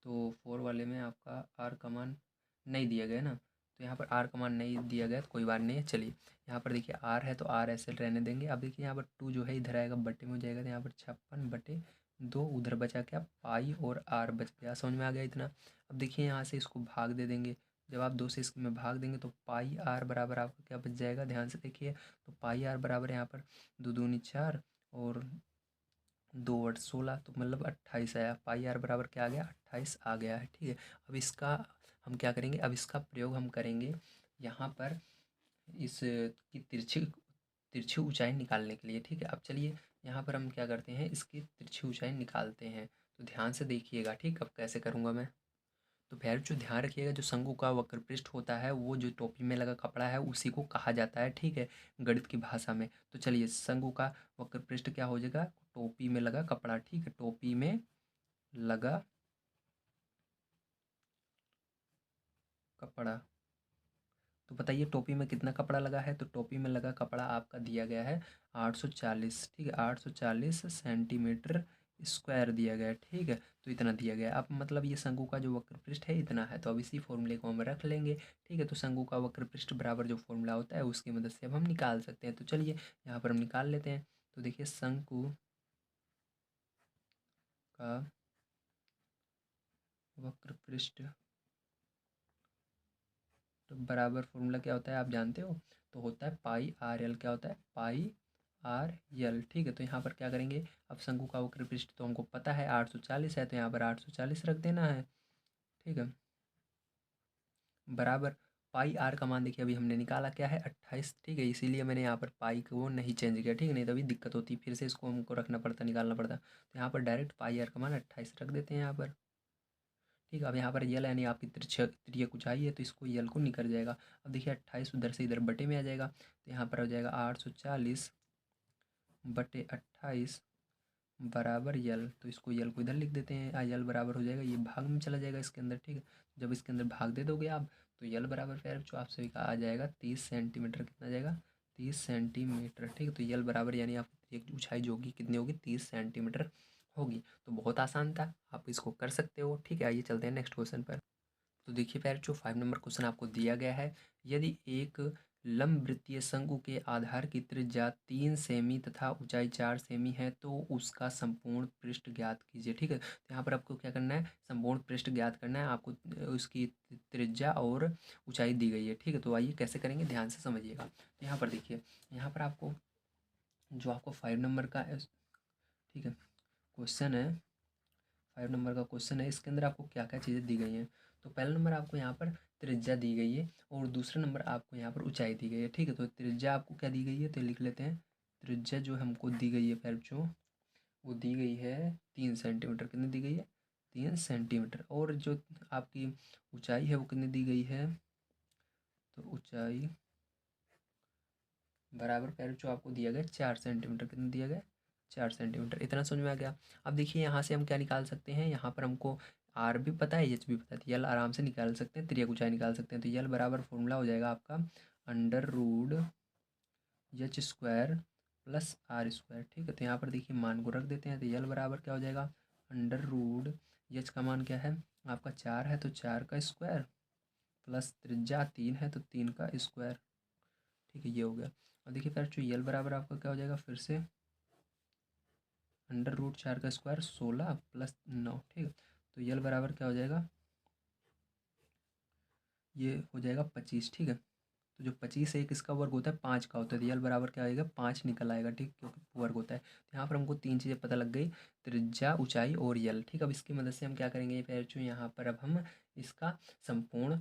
तो 4 वाले में आपका आर का मान नहीं दिया गया ना, तो यहाँ पर आर का मान नहीं दिया गया तो कोई बात नहीं है। चलिए यहाँ पर देखिए आर है तो आर ऐसे रहने देंगे। अब देखिए यहाँ पर 2 जो है इधर आएगा बट्टे में हो जाएगा, तो यहाँ पर 56/2 उधर बचा क्या, पाई और आर बच गया। समझ में आ गया इतना। अब देखिए यहाँ से इसको भाग दे देंगे, जब आप 2 से इसमें भाग देंगे तो पाई आर बराबर आपका क्या बच जाएगा, ध्यान से देखिए। तो पाई आर बराबर यहाँ पर 2 दूनी 4 और 2 8 16, तो मतलब 28 आया। पाई आर बराबर क्या आ गया, 28 आ गया है। ठीक है, अब इसका हम क्या करेंगे, अब इसका प्रयोग हम करेंगे यहाँ पर इस की तिरछी तिरछी ऊंचाई निकालने के लिए। ठीक है, अब चलिए यहाँ पर हम क्या करते हैं, इसकी तिरछी ऊंचाई निकालते हैं। तो ध्यान से देखिएगा, ठीक, अब कैसे करूँगा मैं। तो भैरव जो ध्यान रखिएगा, जो शंकु का वक्र पृष्ठ होता है वो जो टोपी में लगा कपड़ा है उसी को कहा जाता है। ठीक है, गणित की भाषा में। तो चलिए शंकु का वक्र पृष्ठ क्या हो जाएगा, टोपी में लगा कपड़ा। ठीक है, टोपी में लगा कपड़ा। तो बताइए टोपी में कितना कपड़ा लगा है, तो टोपी में लगा कपड़ा आपका दिया गया है 840। ठीक है, 840 सेंटीमीटर स्क्वायर दिया गया है। ठीक है, तो इतना दिया गया है। अब मतलब ये शंकु का जो वक्र पृष्ठ है इतना है, तो अब इसी फॉर्मूले को हम रख लेंगे। ठीक है, तो शंकु का वक्र पृष्ठ बराबर जो फॉर्मूला होता है उसकी मदद से अब हम निकाल सकते हैं। तो चलिए यहाँ पर हम निकाल लेते हैं। तो देखिए शंकु का वक्र पृष्ठ तो बराबर फॉर्मूला क्या होता है आप जानते हो, तो होता है पाई आर एल। क्या होता है, पाई आर एल। ठीक है, तो यहाँ पर क्या करेंगे, अब शंकु का वक्र पृष्ठ तो हमको पता है 840 है, तो यहाँ पर 840 रख देना है। ठीक है, बराबर पाई आर का मान देखिए अभी हमने निकाला क्या है 28, ठीक है, इसीलिए मैंने यहाँ पर पाई को नहीं चेंज किया, ठीक है, नहीं तो अभी दिक्कत होती, फिर से इसको हमको रखना पड़ता, निकालना पड़ता। तो यहाँ पर डायरेक्ट पाई आर का मान 28 रख देते हैं यहाँ पर, ठीक है। अब यहाँ पर यल यानी आपकी तिर्यक ऊंचाई है, तो इसको यल को निकल जाएगा। अब देखिए 28 उधर से इधर बटे में आ जाएगा, तो यहाँ पर हो जाएगा 840 बटे 28 बराबर यल। तो इसको यल को इधर लिख देते हैं, यल बराबर हो जाएगा, ये भाग में चला जाएगा इसके अंदर, ठीक है। जब इसके अंदर भाग दे दोगे आप, तो यल बराबर फिर जो आप सभी का आ जाएगा 30 सेंटीमीटर, कितना आ जाएगा 30 सेंटीमीटर, ठीक है। तो यल बराबर यानी आपकी एक ऊंचाई जो होगी कितनी होगी 30 सेंटीमीटर होगी। तो बहुत आसान था, आप इसको कर सकते हो, ठीक है। आइए चलते हैं नेक्स्ट क्वेश्चन पर। तो देखिए पैर जो 5 नंबर क्वेश्चन आपको दिया गया है, यदि एक लंबवृत्तीय शंकु के आधार की त्रिज्या 3 सेमी तथा ऊंचाई 4 सेमी है, तो उसका संपूर्ण पृष्ठ ज्ञात कीजिए, ठीक है। तो यहाँ पर आपको क्या करना है, संपूर्ण पृष्ठ ज्ञात करना है आपको, उसकी त्रिज्या और ऊंचाई दी गई है, ठीक है। तो आइए कैसे करेंगे, ध्यान से समझिएगा। तो यहाँ पर देखिए, यहाँ पर आपको जो आपको 5 नंबर का, ठीक है, क्वेश्चन है, 5 नंबर का क्वेश्चन है, इसके अंदर आपको क्या क्या चीज़ें दी गई हैं। तो पहला नंबर आपको यहाँ पर त्रिज्या दी गई है, और दूसरा नंबर आपको यहाँ पर ऊंचाई दी गई है, ठीक है। तो त्रिज्या आपको क्या दी गई है, तो लिख लेते हैं। त्रिज्या जो हमको दी गई है पैर जो, वो दी गई है 3 सेंटीमीटर, कितनी दी गई है 3 सेंटीमीटर। और जो आपकी ऊंचाई है वो कितनी दी गई है, तो ऊंचाई बराबर पैर जो आपको दिया गया 4 सेंटीमीटर, कितना दिया गया 4 सेंटीमीटर। इतना समझ में आ गया। अब देखिए यहाँ से हम क्या निकाल सकते हैं, यहाँ पर हमको आर भी पता है, एच भी पता है, तो यल आराम से निकाल सकते हैं, त्रिज्या ऊंचाई निकाल सकते हैं। तो यल बराबर फॉर्मूला हो जाएगा आपका under root H square plus R square, ठीक है। तो यहाँ पर देखिए मान को रख देते हैं, तो यल बराबर क्या हो जाएगा, अंडर रूड एच का मान क्या है आपका 4 है, तो 4 का स्क्वायर प्लस त्रिज्या 3 है, तो 3 का स्क्वायर, ठीक है, ये हो गया। और देखिए फिर जो यल बराबर आपका क्या हो जाएगा, फिर से अंडर रूट 4 का स्क्वायर 16 प्लस 9, ठीक है। तो यल बराबर क्या हो जाएगा, ये हो जाएगा 25, ठीक है। तो जो 25 है, एक इसका वर्ग होता है 5 का होता है, तो यल बराबर क्या आएगा 5 निकल आएगा, ठीक, क्योंकि वर्ग होता है। तो यहाँ पर हमको 3 चीज़ें पता लग गई, त्रिज्या ऊंचाई और यल, ठीक। अब इसकी मदद से हम क्या करेंगे फिर जो यहाँ पर अब हम इसका संपूर्ण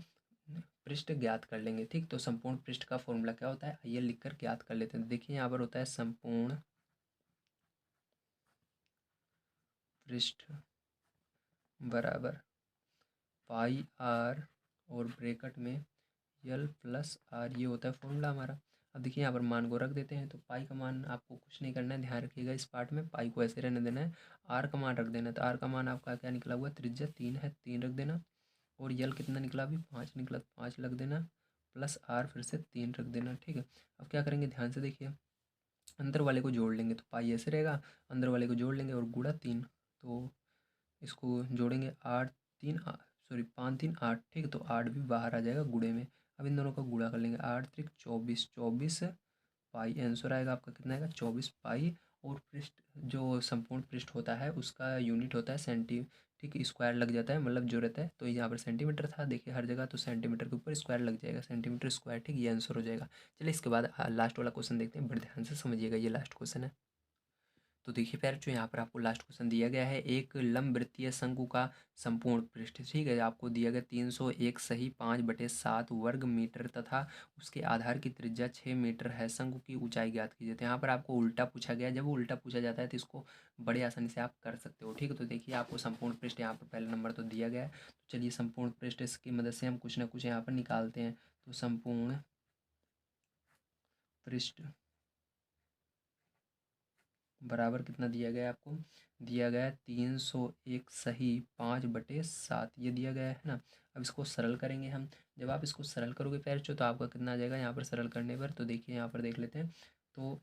पृष्ठ ज्ञात कर लेंगे, ठीक। तो संपूर्ण पृष्ठ का फॉर्मूला क्या होता है, आइए लिख कर ज्ञात कर लेते हैं। देखिए यहाँ पर होता है संपूर्ण पृष्ठ बराबर पाई आर और ब्रैकेट में यल प्लस आर, ये होता है फॉर्मूला हमारा। अब देखिए यहाँ पर मान को रख देते हैं, तो पाई का मान आपको कुछ नहीं करना है, ध्यान रखिएगा इस पार्ट में, पाई को ऐसे रहने देना है, आर का मान रख देना है। तो आर का मान आपका क्या निकला हुआ, त्रिज्या 3 है, 3 रख देना, और यल कितना निकला अभी 5 निकला, 5 रख देना, प्लस आर फिर से 3 रख देना, ठीक है। अब क्या करेंगे, ध्यान से देखिए, अंदर वाले को जोड़ लेंगे, तो पाई ऐसे रहेगा, अंदर वाले को जोड़ लेंगे और गुणा 3, तो इसको जोड़ेंगे 8 3 सॉरी 5 3 8, ठीक है। तो 8 भी बाहर आ जाएगा गुणे में। अब इन दोनों का गुणा कर लेंगे, 8 3 24, 24 पाई, आंसर आएगा आपका कितना आएगा 24 पाई। और पृष्ठ जो संपूर्ण पृष्ठ होता है उसका यूनिट होता है सेंटी, ठीक, स्क्वायर लग जाता है, मतलब जो रहता है, तो यहाँ पर सेंटीमीटर था देखिए हर जगह, तो सेंटीमीटर के ऊपर स्क्वायर लग जाएगा, सेंटीमीटर स्क्वायर, ठीक, ये आंसर हो जाएगा। चलिए इसके बाद लास्ट वाला क्वेश्चन देखते हैं, बड़े ध्यान से समझिएगा, ये लास्ट क्वेश्चन है। तो देखिए प्यारे जो यहाँ पर आपको लास्ट क्वेश्चन दिया गया है, एक लंबवृत्तीय शंकु का संपूर्ण पृष्ठ, ठीक है, आपको दिया गया 301 सही 5/7 वर्ग मीटर तथा उसके आधार की त्रिज्या 6 मीटर है, शंकु की ऊंचाई ज्ञात कीजिए। तो यहाँ पर आपको उल्टा पूछा गया, जब वो उल्टा पूछा जाता है तो इसको बड़े आसानी से आप कर सकते हो, ठीक है। तो देखिए आपको संपूर्ण पृष्ठ यहाँ पर पहला नंबर तो दिया गया है, तो चलिए संपूर्ण पृष्ठ इसकी मदद से हम कुछ ना कुछ यहाँ पर निकालते हैं। तो संपूर्ण पृष्ठ बराबर कितना दिया गया है आपको, दिया गया है 301 सही 5/7, ये दिया गया है ना। अब इसको सरल करेंगे हम, जब आप इसको सरल करोगे पैर तो आपका कितना आ जाएगा यहाँ पर सरल करने पर, तो देखिए यहाँ पर देख लेते हैं, तो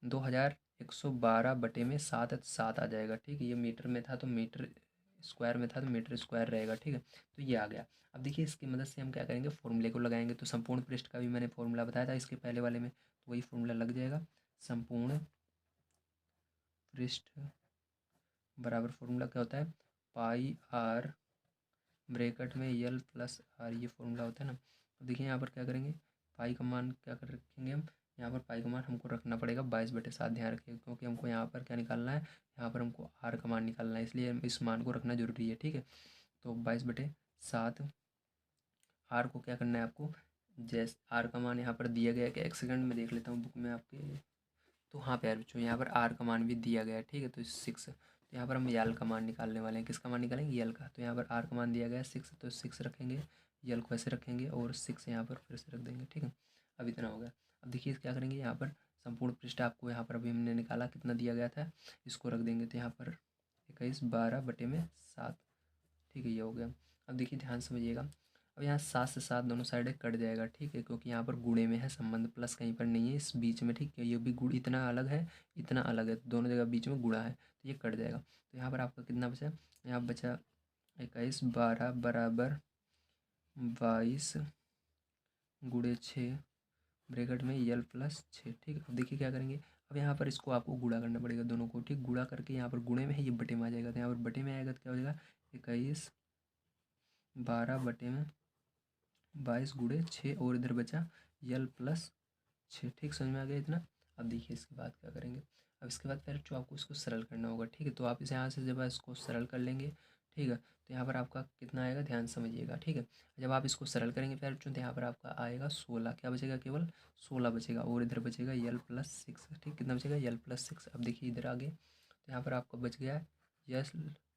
2112 बटे में 7 7 आ जाएगा, ठीक है। ये मीटर में था तो मीटर स्क्वायर में था तो मीटर स्क्वायर रहेगा, ठीक है। तो ये आ गया। अब देखिए इसकी मदद से हम क्या करेंगे, फॉर्मूले को लगाएंगे। तो संपूर्ण पृष्ठ का भी मैंने फॉर्मूला बताया था इसके पहले वाले में, तो वही फॉर्मूला लग जाएगा, संपूर्ण पृष्ठ बराबर फॉर्मूला क्या होता है, पाई आर ब्रैकेट में यल प्लस आर, ये फॉर्मूला होता है ना। तो देखिए यहाँ पर क्या करेंगे, पाई का मान क्या कर रखेंगे हम, यहाँ पर पाई का मान हमको रखना पड़ेगा 22/7, ध्यान रखिएगा, क्योंकि हमको यहाँ पर क्या निकालना है, यहाँ पर हमको आर का मान निकालना है, इसलिए इस मान को रखना जरूरी है, ठीक है। तो 22/7 आर को क्या करना है आपको, जैसे आर का मान यहाँ पर दिया गया है कि एक सेकंड में देख लेता हूँ बुक में आपके। तो हाँ प्यारे बच्चों, यहाँ पर आर का मान भी दिया गया है, ठीक है। तो 6, तो यहाँ पर हम यल का मान निकालने वाले हैं। किसका मान निकालेंगे, यल का। तो यहाँ पर आर का मान दिया गया है 6, तो 6 रखेंगे, यल को ऐसे रखेंगे और 6 यहाँ पर फिर से रख देंगे, ठीक है। अब इतना हो गया। अब देखिए क्या करेंगे, यहाँ पर संपूर्ण पृष्ठ आपको यहाँ पर अभी हमने निकाला कितना दिया गया था, इसको रख देंगे। तो यहाँ पर 21 12/7, ठीक है, ये हो गया। अब देखिए ध्यान समझिएगा, अब यहाँ 7 से 7 दोनों साइडें कट जाएगा, ठीक है, क्योंकि यहाँ पर गुणे में है संबंध, प्लस कहीं पर नहीं है इस बीच में, ठीक है। ये भी गुण इतना अलग है, इतना अलग है, दोनों जगह बीच में गुणा है, तो ये कट जाएगा। तो यहाँ पर आपका कितना बचा, यहाँ बचा 21 12 बराबर 22 गुणे 6 ब्रैकेट में यल प्लस 6, ठीक है। अब देखिए क्या करेंगे, अब यहाँ पर इसको आपको गुणा करना पड़ेगा दोनों को, ठीक। गुणा करके यहाँ पर गुणे में है, ये बटे में आ जाएगा। तो यहाँ पर बटे में आएगा तो क्या हो जाएगा, 21 12/22 गुणे 6 और इधर बचा यल प्लस 6, ठीक। समझ में आ गया इतना। अब देखिए इसके बाद क्या करेंगे, अब इसके बाद फिर जो आपको इसको सरल करना होगा, ठीक है। तो आप इसे यहाँ से जब इसको सरल कर लेंगे, ठीक है, तो यहाँ पर आपका कितना आएगा, ध्यान समझिएगा, ठीक है। जब आप इसको सरल करेंगे फिर तो यहाँ पर आपका आएगा 16, क्या बचेगा, केवल 16 बचेगा और इधर बचेगा यल प्लस 6, ठीक। कितना बचेगा, यल प्लस 6। अब देखिए इधर आगे तो यहाँ पर आपका बच गया है यल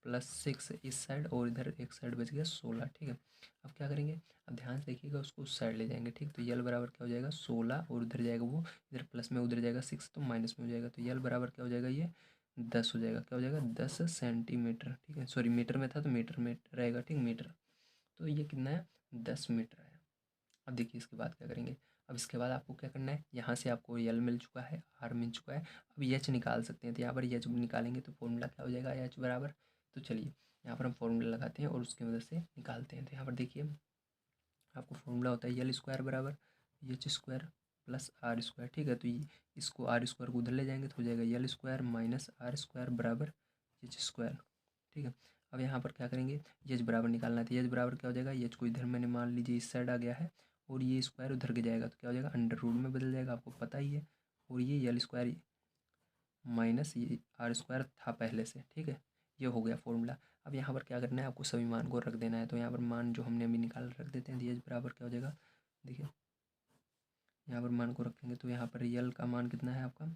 प्लस 6 इस साइड और इधर एक साइड बच गया 16, ठीक है। अब क्या करेंगे, अब ध्यान से देखिएगा, उसको उस साइड ले जाएंगे, ठीक। तो यल बराबर क्या हो जाएगा 16 और उधर जाएगा वो, इधर प्लस में उधर जाएगा 6 तो माइनस में हो जाएगा। तो यल बराबर क्या हो जाएगा, ये 10 हो जाएगा। क्या हो जाएगा, 10 सेंटीमीटर, ठीक है। सॉरी मीटर में था तो मीटर में रहेगा, ठीक, मीटर। तो ये कितना है, 10 मीटर है। अब देखिए इसके बाद क्या करेंगे, अब इसके बाद आपको क्या करना है, यहाँ से आपको यल मिल चुका है, आर मिल चुका है, अब एच निकाल सकते हैं। तो यहाँ पर एच निकालेंगे तो फॉर्मूला क्या हो जाएगा, एच बराबर, तो चलिए यहाँ पर हम फॉर्मूला लगाते हैं और उसकी मदद से निकालते हैं। तो यहाँ पर देखिए आपको फॉर्मूला होता है यल स्क्वायर बराबर H square plus R square, ठीक है। तो ये इसको आर स्क्वायर को उधर ले जाएंगे तो हो जाएगा L square minus R square बराबर एच स्क्वायर, ठीक है। अब यहाँ पर क्या करेंगे, एच बराबर निकालना है। तो एच बराबर क्या हो जाएगा, एच को इधर मैंने मान लीजिए इस साइड आ गया है और ये स्क्वायर उधर के जाएगा तो क्या हो जाएगा, अंडर रूट में बदल जाएगा, आपको पता ही है। और ये यल स्क्वायर माइनस ये आर स्क्वायर था पहले से, ठीक है। ये हो गया फॉर्मूला। अब यहाँ पर क्या करना है, आपको सभी मान को रख देना है। तो यहाँ पर मान जो हमने अभी निकाल रख देते हैं, एच बराबर क्या हो जाएगा, देखिए यहाँ पर मान को रखेंगे तो यहाँ पर यल का मान कितना है आपका,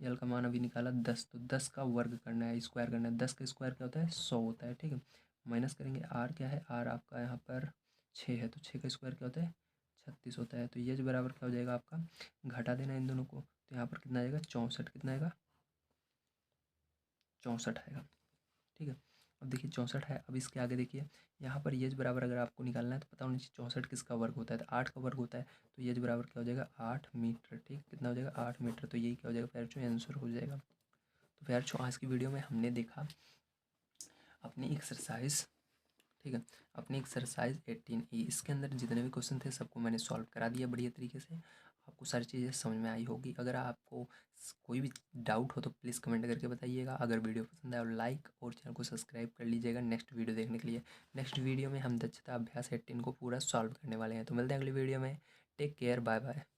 यल का मान अभी निकाला 10, तो 10 का वर्ग करना है, स्क्वायर करना है। 10 का स्क्वायर क्या होता है, 100 होता है, ठीक है। माइनस करेंगे आर क्या है, आर आपका यहाँ पर 6 है, तो 6 का स्क्वायर क्या होता है, 36 होता है। तो ये बराबर क्या हो जाएगा आपका, घटा देना इन दोनों को, तो यहाँ पर कितना आएगा 64, कितना आएगा 64 आएगा, ठीक है। अब देखिए 64 है। अब इसके आगे देखिए यहाँ पर एच बराबर अगर आपको निकालना है तो पता होना चाहिए 64 किसका वर्ग होता है, तो 8 का वर्ग होता है। तो एच बराबर क्या हो जाएगा 8 मीटर, ठीक। कितना हो जाएगा 8 मीटर। तो यही क्या हो जाएगा प्यारे बच्चों, आंसर हो जाएगा। तो प्यारे बच्चों आज की वीडियो में हमने देखा अपनी एक्सरसाइज, ठीक है, अपनी एक्सरसाइज 18E, इसके अंदर जितने भी क्वेश्चन थे सबको मैंने सॉल्व करा दिया बढ़िया तरीके से। आपको सारी चीज़ें समझ में आई होगी। अगर आपको कोई भी डाउट हो तो प्लीज़ कमेंट करके बताइएगा। अगर वीडियो पसंद आए तो लाइक और चैनल को सब्सक्राइब कर लीजिएगा नेक्स्ट वीडियो देखने के लिए। नेक्स्ट वीडियो में हम दक्षता अभ्यास 18 को पूरा सॉल्व करने वाले हैं। तो मिलते हैं अगली वीडियो में। Take care, bye bye.